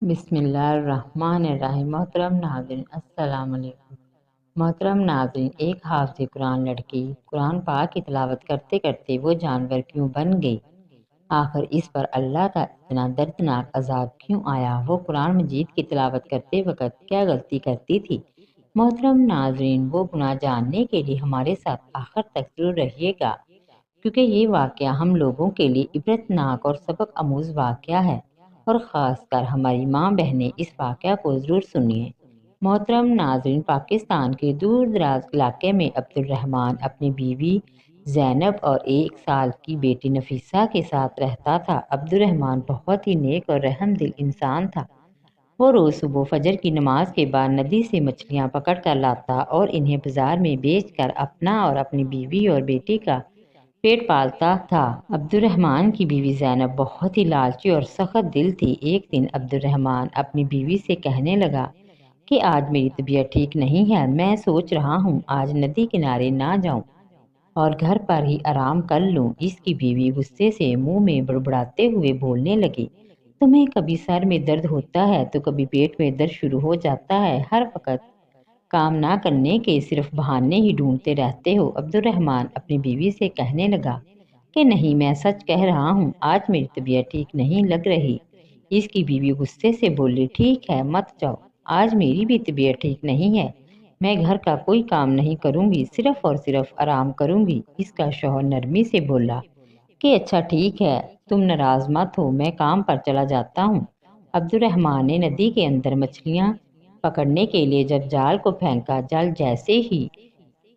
بسم اللہ الرحمن الرحیم۔ محترم ناظرین السلام علیکم۔ محترم ناظرین، ایک حافظ قرآن لڑکی قرآن پاک کی تلاوت کرتے کرتے وہ جانور کیوں بن گئی؟ آخر اس پر اللہ کا اتنا دردناک عذاب کیوں آیا؟ وہ قرآن مجید کی تلاوت کرتے وقت کیا غلطی کرتی تھی؟ محترم ناظرین، وہ گناہ جاننے کے لیے ہمارے ساتھ آخر تک ضرور رہیے گا، کیونکہ یہ واقعہ ہم لوگوں کے لیے عبرتناک اور سبق آموز واقعہ ہے، اور خاص کر ہماری ماں بہنیں اس واقعہ کو ضرور سنیے۔ محترم ناظرین، پاکستان کے دور دراز علاقے میں عبد الرحمن اپنی بیوی زینب اور 1 سال کی بیٹی نفیسہ کے ساتھ رہتا تھا۔ عبد الرحمن بہت ہی نیک اور رحم دل انسان تھا۔ وہ روز صبح فجر کی نماز کے بعد ندی سے مچھلیاں پکڑ کر لاتا اور انہیں بازار میں بیچ کر اپنا اور اپنی بیوی اور بیٹی کا پیٹ پالتا تھا۔ عبد الرحمن کی بیوی زینب بہت ہی لالچی اور سخت دل تھی۔ ایک دن عبد الرحمن اپنی بیوی سے کہنے لگا کہ آج میری طبیعت ٹھیک نہیں ہے، میں سوچ رہا ہوں آج ندی کنارے نہ جاؤں اور گھر پر ہی آرام کر لوں۔ اس کی بیوی غصے سے منہ میں بڑبڑاتے ہوئے بولنے لگی، تمہیں کبھی سر میں درد ہوتا ہے تو کبھی پیٹ میں درد شروع ہو جاتا ہے، ہر وقت کام نہ کرنے کے صرف بہانے ہی ڈھونڈتے رہتے ہو۔ عبد الرحمن اپنی بیوی سے کہنے لگا کہ نہیں، میں سچ کہہ رہا ہوں، آج میری طبیعت ٹھیک نہیں لگ رہی۔ اس کی بیوی غصے سے بولی، ٹھیک ہے، مت جاؤ، آج میری بھی طبیعت ٹھیک نہیں ہے، میں گھر کا کوئی کام نہیں کروں گی، صرف اور صرف آرام کروں گی۔ اس کا شوہر نرمی سے بولا کہ اچھا ٹھیک ہے، تم ناراض مت ہو، میں کام پر چلا جاتا ہوں۔ عبد الرحمن نے ندی کے اندر مچھلیاں پکڑنے کے لیے جب جال کو پھینکا، جال جیسے ہی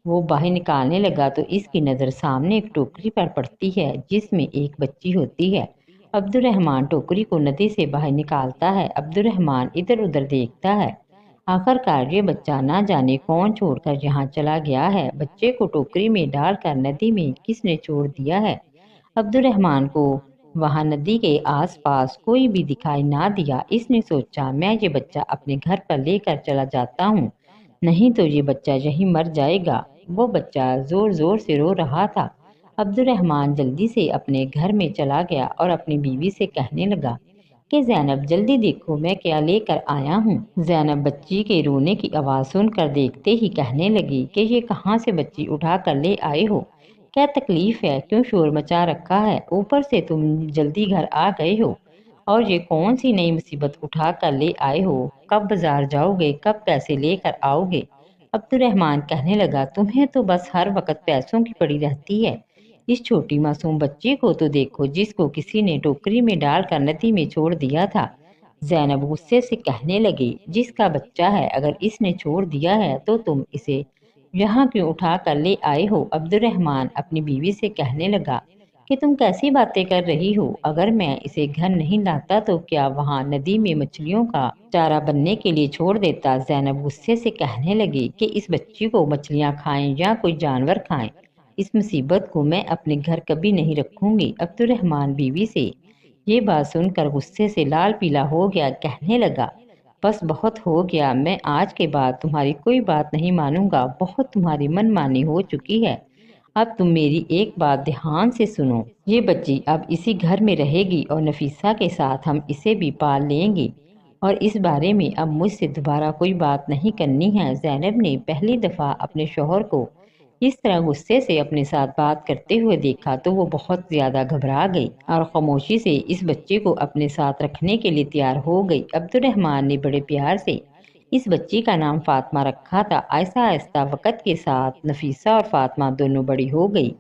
وہ باہر نکالنے لگا تو اس کی نظر سامنے ایک ٹوکری پر پڑتی ہے جس میں ایک بچی ہوتی ہے۔ عبد الرحمن ٹوکری کو ندی سے باہر نکالتا ہے۔ عبد الرحمن ادھر ادھر دیکھتا ہے، آخر کار یہ بچہ نہ جانے کون چھوڑ کر یہاں چلا گیا ہے، بچے کو ٹوکری میں ڈال کر ندی میں کس نے چھوڑ دیا ہے۔ عبد الرحمن کو وہاں ندی کے آس پاس کوئی بھی دکھائی نہ دیا۔ اس نے سوچا، میں یہ بچہ اپنے گھر پر لے کر چلا جاتا ہوں، نہیں تو یہ بچہ یہیں مر جائے گا۔ وہ بچہ زور زور سے رو رہا تھا۔ عبد الرحمن جلدی سے اپنے گھر میں چلا گیا اور اپنی بیوی سے کہنے لگا کہ زینب جلدی دیکھو میں کیا لے کر آیا ہوں۔ زینب بچی کے رونے کی آواز سن کر دیکھتے ہی کہنے لگی کہ یہ کہاں سے بچی اٹھا کر لے آئے ہو، کیا تکلیف ہے، کیوں شور مچا رکھا ہے، اوپر سے تم جلدی گھر آ گئے ہو، اور یہ کون سی نئی مصیبت اٹھا کر لے آئے ہو، کب بازار جاؤ گے، کب پیسے لے کر آؤ گے۔ عبد الرحمن کہنے لگا، تمہیں تو بس ہر وقت پیسوں کی پڑی رہتی ہے، اس چھوٹی معصوم بچی کو تو دیکھو جس کو کسی نے ٹوکری میں ڈال کر ندی میں چھوڑ دیا تھا۔ زینب غصے سے کہنے لگی، جس کا بچہ ہے، اگر اس نے چھوڑ دیا ہے تو تم اسے یہاں کیوں اٹھا کر لے آئے ہو۔ عبد الرحمن اپنی بیوی سے کہنے لگا کہ تم کیسی باتیں کر رہی ہو، اگر میں اسے گھر نہیں لاتا تو کیا وہاں ندی میں مچھلیوں کا چارہ بننے کے لیے چھوڑ دیتا۔ زینب غصے سے کہنے لگی کہ اس بچی کو مچھلیاں کھائیں یا کوئی جانور کھائیں، اس مصیبت کو میں اپنے گھر کبھی نہیں رکھوں گی۔ عبد الرحمن بیوی سے یہ بات سن کر غصے سے لال پیلا ہو گیا، کہنے لگا، بس بہت ہو گیا، میں آج کے بعد تمہاری کوئی بات نہیں مانوں گا، بہت تمہاری من مانی ہو چکی ہے، اب تم میری ایک بات دھیان سے سنو، یہ بچی اب اسی گھر میں رہے گی اور نفیسہ کے ساتھ ہم اسے بھی پال لیں گے، اور اس بارے میں اب مجھ سے دوبارہ کوئی بات نہیں کرنی ہے۔ زینب نے پہلی دفعہ اپنے شوہر کو اس طرح غصے سے اپنے ساتھ بات کرتے ہوئے دیکھا تو وہ بہت زیادہ گھبرا گئی اور خاموشی سے اس بچے کو اپنے ساتھ رکھنے کے لیے تیار ہو گئی۔ عبد الرحمن نے بڑے پیار سے اس بچی کا نام فاطمہ رکھا تھا۔ آہستہ آہستہ وقت کے ساتھ نفیسہ اور فاطمہ دونوں بڑی ہو گئی۔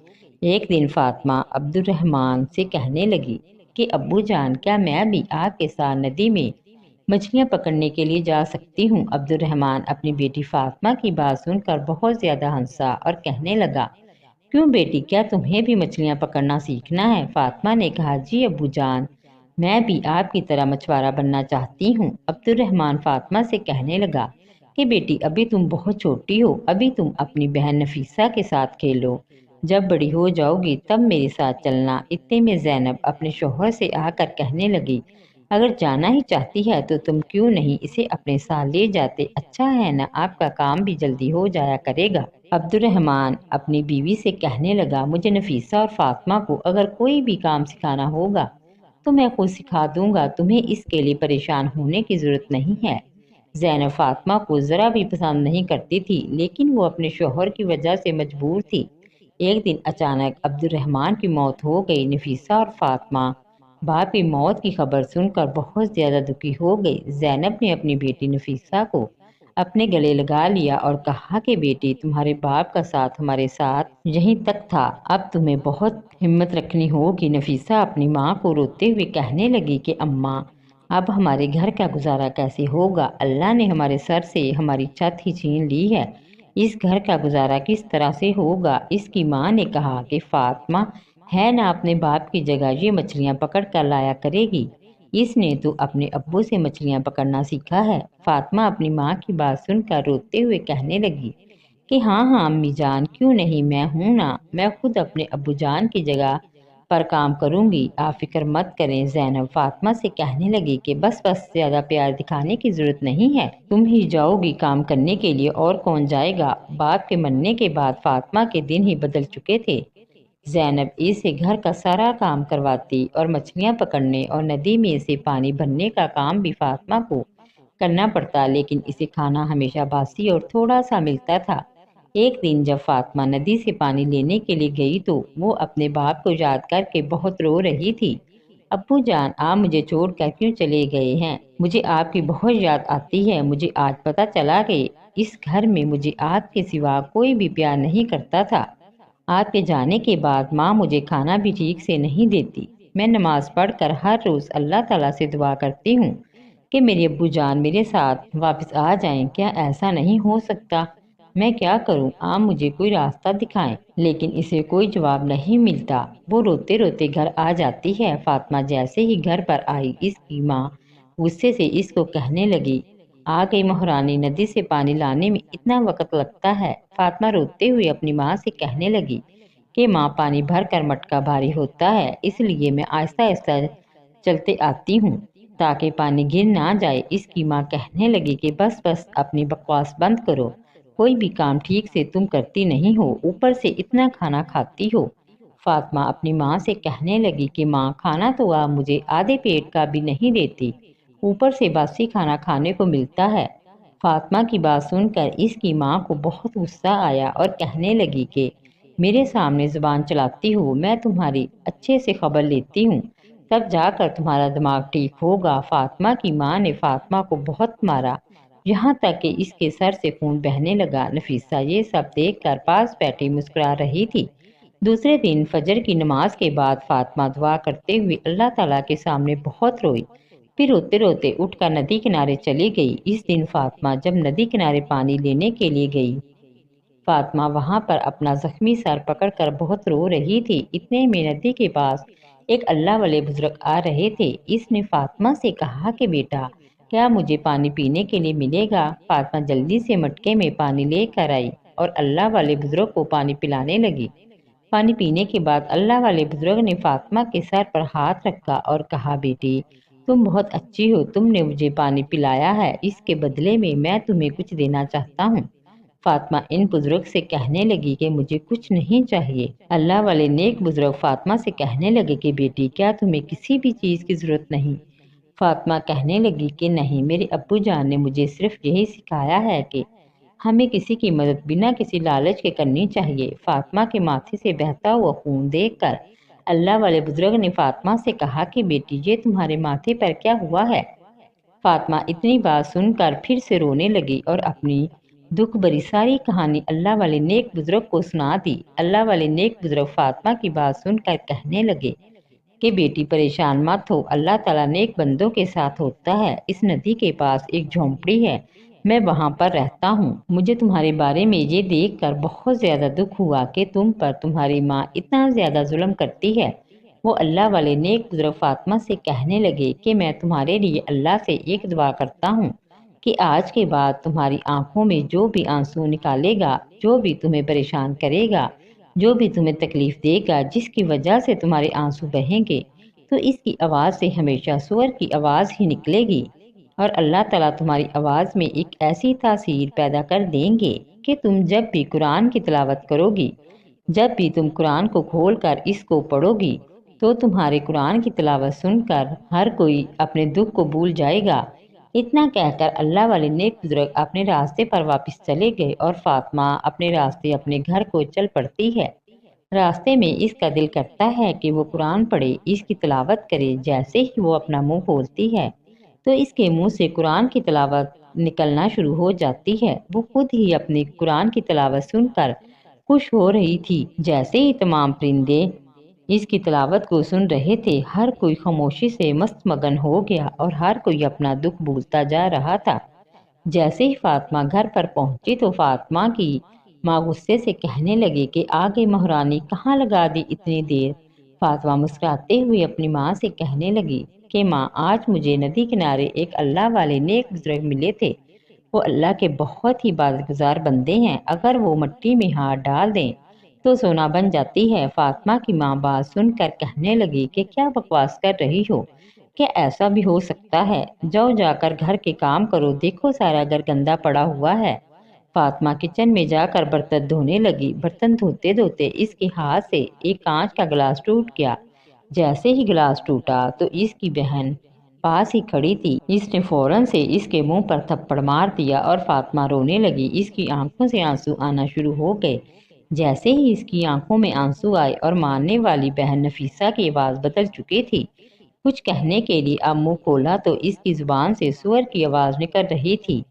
ایک دن فاطمہ عبد الرحمن سے کہنے لگی کہ ابو جان، کیا میں بھی آپ کے ساتھ ندی میں مچھلیاں پکڑنے کے لیے جا سکتی ہوں؟ عبد الرحمن اپنی بیٹی فاطمہ کی بات سن کر بہت زیادہ ہنسا اور کہنے لگا، کیوں بیٹی، کیا تمہیں بھی مچھلیاں پکڑنا سیکھنا ہے؟ فاطمہ نے کہا، جی ابو جان، میں بھی آپ کی طرح مچھوارہ بننا چاہتی ہوں۔ عبد الرحمن فاطمہ سے کہنے لگا کہ بیٹی ابھی تم بہت چھوٹی ہو، ابھی تم اپنی بہن نفیسہ کے ساتھ کھیلو، جب بڑی ہو جاؤ گی تب میرے ساتھ چلنا۔ اتنے میں زینب اپنے شوہر سے آ کر کہنے لگی، اگر جانا ہی چاہتی ہے تو تم کیوں نہیں اسے اپنے ساتھ لے جاتے، اچھا ہے نا، آپ کا کام بھی جلدی ہو جایا کرے گا۔ عبد الرحمن اپنی بیوی سے کہنے لگا، مجھے نفیسہ اور فاطمہ کو اگر کوئی بھی کام سکھانا ہوگا تو میں خود سکھا دوں گا، تمہیں اس کے لیے پریشان ہونے کی ضرورت نہیں ہے۔ زینب فاطمہ کو ذرا بھی پسند نہیں کرتی تھی، لیکن وہ اپنے شوہر کی وجہ سے مجبور تھی۔ ایک دن اچانک عبد الرحمن کی موت ہو گئی۔ نفیسہ اور فاطمہ باپ کی موت کی خبر سن کر بہت زیادہ دکھی ہو گئی۔ زینب نے اپنی بیٹی نفیسہ کو اپنے گلے لگا لیا اور کہا کہ بیٹی، تمہارے باپ کا ساتھ ہمارے ساتھ یہیں تک تھا، اب تمہیں بہت ہمت رکھنی ہوگی۔ نفیسہ اپنی ماں کو روتے ہوئے کہنے لگی کہ اماں، اب ہمارے گھر کا گزارا کیسے ہوگا؟ اللہ نے ہمارے سر سے ہماری چھت ہی چھین لی ہے، اس گھر کا گزارا کس طرح سے ہوگا؟ اس کی ماں نے کہا کہ فاطمہ ہے نا اپنے باپ کی جگہ یہ مچھلیاں پکڑ کر لایا کرے گی، اس نے تو اپنے ابو سے مچھلیاں پکڑنا سیکھا ہے۔ فاطمہ اپنی ماں کی بات سن کر روتے ہوئے کہنے لگی کہ ہاں ہاں امی جان، کیوں نہیں، میں ہوں نا، میں خود اپنے ابو جان کی جگہ پر کام کروں گی، آپ فکر مت کریں۔ زینب فاطمہ سے کہنے لگی کہ بس زیادہ پیار دکھانے کی ضرورت نہیں ہے، تم ہی جاؤ گی کام کرنے کے لیے، اور کون جائے گا؟ باپ کے مرنے کے بعد فاطمہ کے دن ہی بدل چکے تھے۔ زینب اسے گھر کا سارا کام کرواتی اور مچھلیاں پکڑنے اور ندی میں سے پانی بھرنے کا کام بھی فاطمہ کو کرنا پڑتا، لیکن اسے کھانا ہمیشہ باسی اور تھوڑا سا ملتا تھا۔ ایک دن جب فاطمہ ندی سے پانی لینے کے لیے گئی تو وہ اپنے باپ کو یاد کر کے بہت رو رہی تھی۔ ابو جان، آپ مجھے چھوڑ کر کیوں چلے گئے ہیں؟ مجھے آپ کی بہت یاد آتی ہے۔ مجھے آج پتہ چلا کہ اس گھر میں مجھے آپ کے سوا کوئی بھی پیار نہیں کرتا تھا۔ آپ کے جانے کے بعد ماں مجھے کھانا بھی ٹھیک سے نہیں دیتی۔ میں نماز پڑھ کر ہر روز اللہ تعالیٰ سے دعا کرتی ہوں کہ میرے ابو جان میرے ساتھ واپس آ جائیں، کیا ایسا نہیں ہو سکتا؟ میں کیا کروں؟ آپ مجھے کوئی راستہ دکھائیں۔ لیکن اسے کوئی جواب نہیں ملتا، وہ روتے روتے گھر آ جاتی ہے۔ فاطمہ جیسے ہی گھر پر آئی، اس کی ماں غصے سے اس کو کہنے لگی، آ گئی مہرانی، ندی سے پانی لانے میں اتنا وقت لگتا ہے؟ فاطمہ روتے ہوئے اپنی ماں سے کہنے لگی کہ ماں، پانی بھر کر مٹکا بھاری ہوتا ہے، اس لیے میں آہستہ آہستہ چلتے آتی ہوں تاکہ پانی گر نہ جائے۔ اس کی ماں کہنے لگی کہ بس اپنی بکواس بند کرو، کوئی بھی کام ٹھیک سے تم کرتی نہیں ہو، اوپر سے اتنا کھانا کھاتی ہو۔ فاطمہ اپنی ماں سے کہنے لگی کہ ماں، کھانا تو آپ مجھے آدھے پیٹ کا بھی نہیں دیتی، اوپر سے باسی کھانا کھانے کو ملتا ہے۔ فاطمہ کی بات سن کر اس کی ماں کو بہت غصہ آیا اور کہنے لگی کہ میرے سامنے زبان چلاتی ہو، میں تمہاری اچھے سے خبر لیتی ہوں، تب جا کر تمہارا دماغ ٹھیک ہوگا۔ فاطمہ کی ماں نے فاطمہ کو بہت مارا، یہاں تک کہ اس کے سر سے خون بہنے لگا۔ نفیسہ یہ سب دیکھ کر پاس بیٹھی مسکرا رہی تھی۔ دوسرے دن فجر کی نماز کے بعد فاطمہ دعا کرتے ہوئے اللہ تعالیٰ کے سامنے بہت روئی، پھر روتے روتے اٹھ کر ندی کنارے چلی گئی۔ اس دن فاطمہ جب ندی کنارے پانی لینے کے لیے گئی، فاطمہ وہاں پر اپنا زخمی سر پکڑ کر بہت رو رہی تھی۔ اتنے میں ندی کے پاس ایک اللہ والے بزرگ آ رہے تھے۔ اس نے فاطمہ سے کہا کہ بیٹا، کیا مجھے پانی پینے کے لیے ملے گا؟ فاطمہ جلدی سے مٹکے میں پانی لے کر آئی اور اللہ والے بزرگ کو پانی پلانے لگی۔ پانی پینے کے بعد اللہ والے بزرگ نے فاطمہ کے سر پر ہاتھ رکھا اور کہا، بیٹی، تم بہت اچھی ہو، تم نے مجھے پانی پلایا ہے، اس کے بدلے میں تمہیں کچھ دینا چاہتا ہوں۔ فاطمہ ان بزرگ سے کہنے لگی کہ مجھے کچھ نہیں چاہیے۔ اللہ والے نیک بزرگ فاطمہ سے کہنے لگے کہ بیٹی، کیا تمہیں کسی بھی چیز کی ضرورت نہیں؟ فاطمہ کہنے لگی کہ نہیں، میرے ابو جان نے مجھے صرف یہی سکھایا ہے کہ ہمیں کسی کی مدد بنا کسی لالچ کے کرنی چاہیے۔ فاطمہ کے ماتھے سے بہتا ہوا خون دیکھ کر اللہ والے بزرگ نے فاطمہ سے کہا کہ بیٹی، یہ تمہارے ماتھے پر کیا ہوا ہے؟ فاطمہ اتنی بات سن کر پھر سے رونے لگی اور اپنی دکھ بری ساری کہانی اللہ والے نیک بزرگ کو سنا دی۔ اللہ والے نیک بزرگ فاطمہ کی بات سن کر کہنے لگے کہ بیٹی، پریشان مت ہو، اللہ تعالیٰ نیک بندوں کے ساتھ ہوتا ہے۔ اس ندی کے پاس ایک جھونپڑی ہے، میں وہاں پر رہتا ہوں۔ مجھے تمہارے بارے میں یہ دیکھ کر بہت زیادہ دکھ ہوا کہ تم پر تمہاری ماں اتنا زیادہ ظلم کرتی ہے۔ وہ اللہ والے نیک بزرگ فاطمہ سے کہنے لگے کہ میں تمہارے لیے اللہ سے ایک دعا کرتا ہوں کہ آج کے بعد تمہاری آنکھوں میں جو بھی آنسو نکالے گا، جو بھی تمہیں پریشان کرے گا، جو بھی تمہیں تکلیف دے گا، جس کی وجہ سے تمہارے آنسو بہیں گے، تو اس کی آواز سے ہمیشہ سور کی آواز ہی نکلے گی، اور اللہ تعالیٰ تمہاری آواز میں ایک ایسی تاثیر پیدا کر دیں گے کہ تم جب بھی قرآن کی تلاوت کرو گی، جب بھی تم قرآن کو کھول کر اس کو پڑھو گی، تو تمہارے قرآن کی تلاوت سن کر ہر کوئی اپنے دکھ کو بھول جائے گا۔ اتنا کہہ کر اللہ والے نیک بزرگ اپنے راستے پر واپس چلے گئے اور فاطمہ اپنے راستے اپنے گھر کو چل پڑتی ہے۔ راستے میں اس کا دل کرتا ہے کہ وہ قرآن پڑھے، اس کی تلاوت کرے۔ جیسے ہی وہ اپنا منہ کھولتی ہے تو اس کے منہ سے قرآن کی تلاوت نکلنا شروع ہو جاتی ہے۔ وہ خود ہی اپنی قرآن کی تلاوت سن کر خوش ہو رہی تھی۔ جیسے ہی تمام پرندے اس کی تلاوت کو سن رہے تھے، ہر کوئی خاموشی سے مست مگن ہو گیا اور ہر کوئی اپنا دکھ بھولتا جا رہا تھا۔ جیسے ہی فاطمہ گھر پر پہنچی تو فاطمہ کی ماں غصے سے کہنے لگی کہ آگے مہرانی کہاں لگا دی اتنی دیر۔ فاطمہ مسکراتے ہوئے اپنی ماں سے کہنے لگی کہ ماں، آج مجھے ندی کنارے ایک اللہ والے نیک بزرگ ملے تھے۔ وہ اللہ کے بہت ہی عبادت گزار بندے ہیں، اگر وہ مٹی میں ہاتھ ڈال دیں تو سونا بن جاتی ہے۔ فاطمہ کی ماں بات سن کر کہنے لگی کہ کیا بکواس کر رہی ہو؟ کیا ایسا بھی ہو سکتا ہے؟ جاؤ جا کر گھر کے کام کرو، دیکھو سارا گھر گندا پڑا ہوا ہے۔ فاطمہ کچن میں جا کر برتن دھونے لگی۔ برتن دھوتے دھوتے اس کے ہاتھ سے ایک کانچ کا گلاس ٹوٹ گیا۔ جیسے ہی گلاس ٹوٹا تو اس کی بہن پاس ہی کھڑی تھی۔ اس نے فوراً سے اس کے منہ پر تھپڑ مار دیا اور فاطمہ رونے لگی۔ اس کی آنکھوں سے آنسو آنا شروع ہو گئے۔ جیسے ہی اس کی آنکھوں میں آنسو آئے اور مارنے والی بہن نفیسہ کی آواز بدل چکی تھی، کچھ کہنے کے لیے اب منہ کھولا تو اس کی زبان سے سور کی آواز نکل رہی تھی۔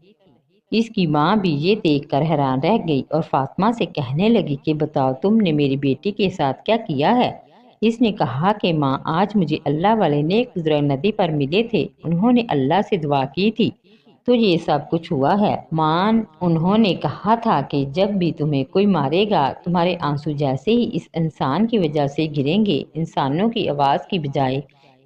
اس کی ماں بھی یہ دیکھ کر حیران رہ گئی اور فاطمہ سے کہنے لگی کہ بتاؤ تم نے میری بیٹی کے ساتھ کیا کیا ہے؟ اس نے کہا کہ ماں، آج مجھے اللہ والے نیک بزرگ ندی پر ملے تھے، انہوں نے اللہ سے دعا کی تھی تو یہ سب کچھ ہوا ہے۔ ماں، انہوں نے کہا تھا کہ جب بھی تمہیں کوئی مارے گا، تمہارے آنسو جیسے ہی اس انسان کی وجہ سے گریں گے، انسانوں کی آواز کی بجائے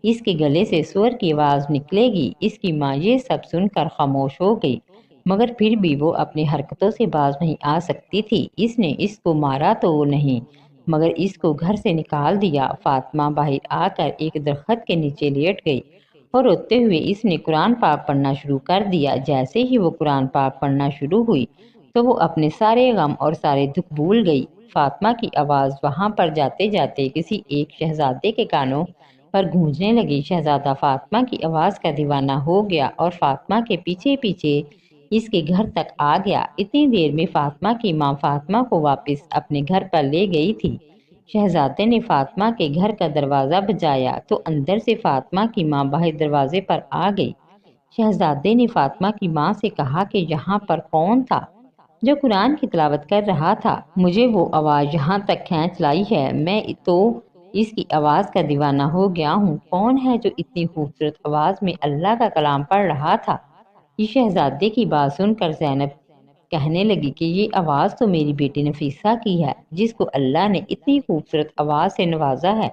اس کے گلے سے سور کی آواز نکلے گی۔ اس کی ماں یہ سب سن کر خاموش ہو گئی، مگر پھر بھی وہ اپنی حرکتوں سے باز نہیں آ سکتی تھی۔ اس نے اس کو مارا تو نہیں، مگر اس کو گھر سے نکال دیا۔ فاطمہ باہر آ کر ایک درخت کے نیچے لیٹ گئی اور روتے ہوئے اس نے قرآن پاک پڑھنا شروع کر دیا۔ جیسے ہی وہ قرآن پاک پڑھنا شروع ہوئی تو وہ اپنے سارے غم اور سارے دکھ بھول گئی۔ فاطمہ کی آواز وہاں پر جاتے جاتے کسی ایک شہزادے کے کانوں پر گونجنے لگی۔ شہزادہ فاطمہ کی آواز کا دیوانہ ہو گیا اور فاطمہ کے پیچھے پیچھے اس کے گھر تک آ گیا۔ اتنی دیر میں فاطمہ کی ماں فاطمہ کو واپس اپنے گھر پر لے گئی تھی۔ شہزادے نے فاطمہ کے گھر کا دروازہ بجایا تو اندر سے فاطمہ کی ماں باہر دروازے پر آ گئی۔ شہزادے نے فاطمہ کی ماں سے کہا کہ یہاں پر کون تھا جو قرآن کی تلاوت کر رہا تھا؟ مجھے وہ آواز یہاں تک کھینچ لائی ہے، میں تو اس کی آواز کا دیوانہ ہو گیا ہوں۔ کون ہے جو اتنی خوبصورت آواز میں اللہ کا کلام پڑھ رہا تھا؟ یہ شہزادے کی بات سن کر زینب کہنے لگی کہ یہ آواز تو میری بیٹی نفیسہ کی ہے، جس کو اللہ نے اتنی خوبصورت آواز سے نوازا ہے۔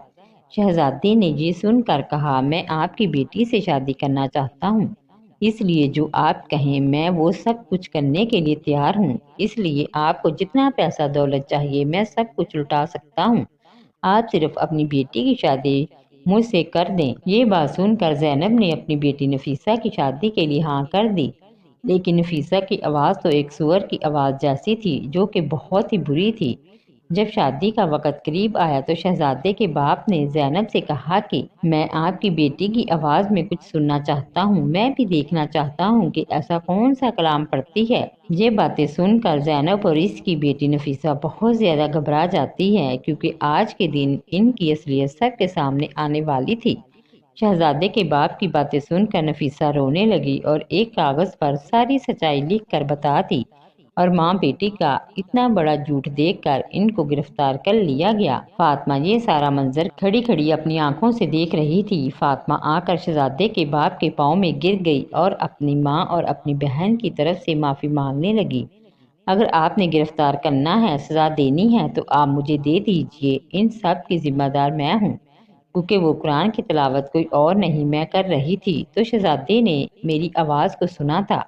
شہزادی نے یہ سن کر کہا، میں آپ کی بیٹی سے شادی کرنا چاہتا ہوں، اس لیے جو آپ کہیں میں وہ سب کچھ کرنے کے لیے تیار ہوں۔ اس لیے آپ کو جتنا پیسہ دولت چاہیے میں سب کچھ لٹا سکتا ہوں، آپ صرف اپنی بیٹی کی شادی مجھ سے کر دیں۔ یہ بات سن کر زینب نے اپنی بیٹی نفیسہ کی شادی کے لیے ہاں کر دی، لیکن نفیسہ کی آواز تو ایک سور کی آواز جیسی تھی جو کہ بہت ہی بری تھی۔ جب شادی کا وقت قریب آیا تو شہزادے کے باپ نے زینب سے کہا کہ میں آپ کی بیٹی کی آواز میں کچھ سننا چاہتا ہوں، میں بھی دیکھنا چاہتا ہوں کہ ایسا کون سا کلام پڑھتی ہے۔ یہ باتیں سن کر زینب اور اس کی بیٹی نفیسہ بہت زیادہ گھبرا جاتی ہے، کیونکہ آج کے دن ان کی اصلیت سب کے سامنے آنے والی تھی۔ شہزادے کے باپ کی باتیں سن کر نفیسہ رونے لگی اور ایک کاغذ پر ساری سچائی لکھ کر بتا دی، اور ماں بیٹی کا اتنا بڑا جھوٹ دیکھ کر ان کو گرفتار کر لیا گیا۔ فاطمہ یہ سارا منظر کھڑی کھڑی اپنی آنکھوں سے دیکھ رہی تھی۔ فاطمہ آ کر شہزادے کے باپ کے پاؤں میں گر گئی اور اپنی ماں اور اپنی بہن کی طرف سے معافی مانگنے لگی۔ اگر آپ نے گرفتار کرنا ہے، سزا دینی ہے تو آپ مجھے دے دیجئے، ان سب کی ذمہ دار میں ہوں، کیونکہ وہ قرآن کی تلاوت کوئی اور نہیں میں کر رہی تھی۔ تو شہزادے نے میری آواز کو سنا تھا۔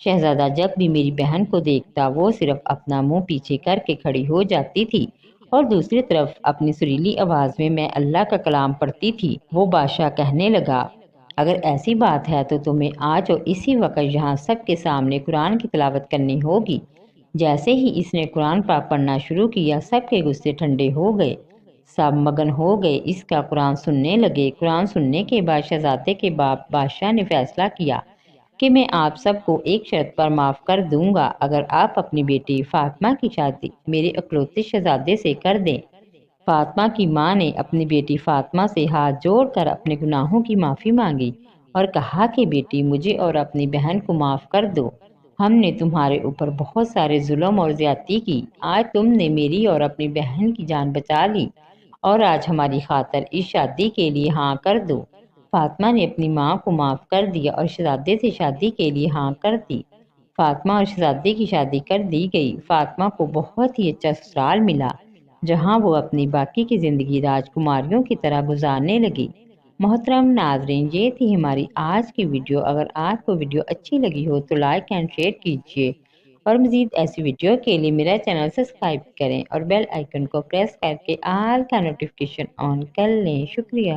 شہزادہ جب بھی میری بہن کو دیکھتا وہ صرف اپنا منہ پیچھے کر کے کھڑی ہو جاتی تھی اور دوسری طرف اپنی سریلی آواز میں اللہ کا کلام پڑھتی تھی۔ وہ بادشاہ کہنے لگا، اگر ایسی بات ہے تو تمہیں آج اور اسی وقت یہاں سب کے سامنے قرآن کی تلاوت کرنی ہوگی۔ جیسے ہی اس نے قرآن پاک پڑھنا شروع کیا، سب کے غصے ٹھنڈے ہو گئے۔ سب مگن ہو گئے، اس کا قرآن سننے لگے۔ قرآن سننے کے بعد شہزادے کے باپ بادشاہ نے فیصلہ کیا کہ میں آپ سب کو ایک شرط پر معاف کر دوں گا، اگر آپ اپنی بیٹی فاطمہ کی شادی میرے اکلوتے شہزادے سے کر دیں۔ فاطمہ کی ماں نے اپنی بیٹی فاطمہ سے ہاتھ جوڑ کر اپنے گناہوں کی معافی مانگی اور کہا کہ بیٹی مجھے اور اپنی بہن کو معاف کر دو، ہم نے تمہارے اوپر بہت سارے ظلم اور زیادتی کی، آج تم نے میری اور اپنی بہن کی جان بچا لی اور آج ہماری خاطر اس شادی کے لیے ہاں کر دو۔ فاطمہ نے اپنی ماں کو معاف کر دیا اور شہزادے سے شادی کے لیے ہاں کر دی۔ فاطمہ اور شہزادے کی شادی کر دی گئی۔ فاطمہ کو بہت ہی اچھا سسرال ملا جہاں وہ اپنی باقی کی زندگی راجکماریوں کی طرح گزارنے لگی۔ محترم ناظرین، یہ تھی ہماری آج کی ویڈیو۔ اگر آپ کو ویڈیو اچھی لگی ہو تو لائک اینڈ شیئر کیجیے اور مزید ایسی ویڈیو کے لیے میرا چینل سبسکرائب کریں اور بیل آئیکن کو پریس کر کے آل کا نوٹیفیکیشن آن کر لیں۔ شکریہ۔